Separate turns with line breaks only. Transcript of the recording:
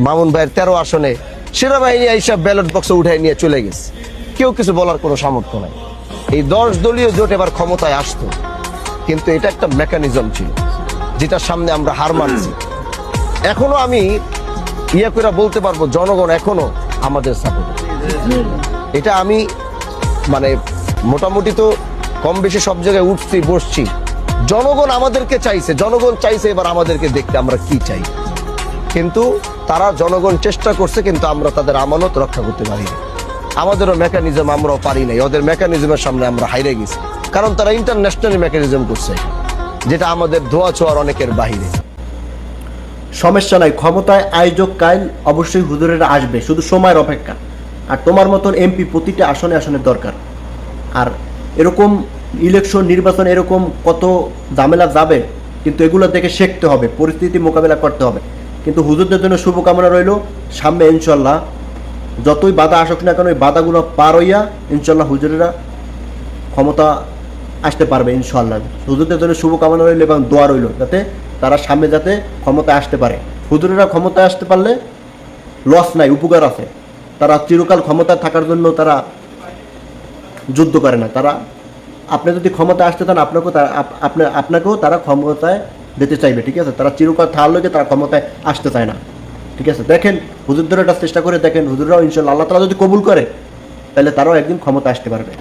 মামুন ভাইয়ের 13 আসনে সেনাবাহিনী এইসব ব্যালট বক্সে উঠাই নিয়ে চলে গেছে, কেউ কিছু বলার কোনো সামর্থ্য নাই। এই 10 দলীয় জোট এবার ক্ষমতায় আসতো, কিন্তু এটা একটা মেকানিজম ছিল যেটার সামনে আমরা হার মানছি। এখনো আমি করে বলতে পারবো জনগণ এখনো আমাদের সাপোর্ট। এটা আমি মানে মোটামুটি তো কম বেশি সব জায়গায় উঠছি বসছি, জনগণ আমাদেরকে চাইছে, জনগণ চাইছে এবার আমাদেরকে দেখতে আমরা কি চাই। কিন্তু তারা জনগণ চেষ্টা করছে, কিন্তু আমরা তাদের আমানত রক্ষা করতে পারি না। আমাদেরও মেকানিজম আমরাও পারি নাই, ওদের মেকানিজমের সামনে আমরা হাইরে গেছি, কারণ তারা ইন্টারন্যাশনাল মেকানিজম করছে, যেটা আমাদের ধোয়া ছোঁয়ার অনেকের বাহিরে।
সমস্যা নাই, ক্ষমতায় আয়োজক কাইল অবশ্যই হুজুরেরা আসবে, শুধু সময়ের অপেক্ষা। আর তোমার মতন এমপি প্রতিটা আসনে আসনে দরকার। আর এরকম ইলেকশন নির্বাচন এরকম কত ঝামেলা যাবে, কিন্তু এগুলো দেখে শিখতে হবে, পরিস্থিতি মোকাবেলা করতে হবে। কিন্তু হুজুরদের জন্য শুভকামনা রইল, সামনে ইনশাল্লাহ যতই বাধা আসুক না কেন ওই বাধাগুলো পার হইয়া ইনশাল্লাহ হুজুরেরা ক্ষমতা আসতে পারবে ইনশাল্লাহ। হুজুরদের জন্য শুভকামনা রইল এবং দোয়া রইল যাতে তারা সামনে যাতে ক্ষমতায় আসতে পারে। হুজুরেরা ক্ষমতায় আসতে পারলে লস নাই, উপকার আছে। তারা চিরকাল ক্ষমতায় থাকার জন্য তারা যুদ্ধ করে না। তারা আপনি যদি ক্ষমতায় আসতে চান আপনাকেও তারা ক্ষমতায় দিতে চাইবে, ঠিক আছে। তারা চিরকাল থাকার লোকে তারা ক্ষমতায় আসতে চায় না, ঠিক আছে। দেখেন হুজুরদের এটা চেষ্টা করে দেখেন, হুজুররাও ইনশাল্লাহ আল্লাহ তাআলা যদি কবুল করে তাহলে তারাও একদিন ক্ষমতা আসতে পারবে।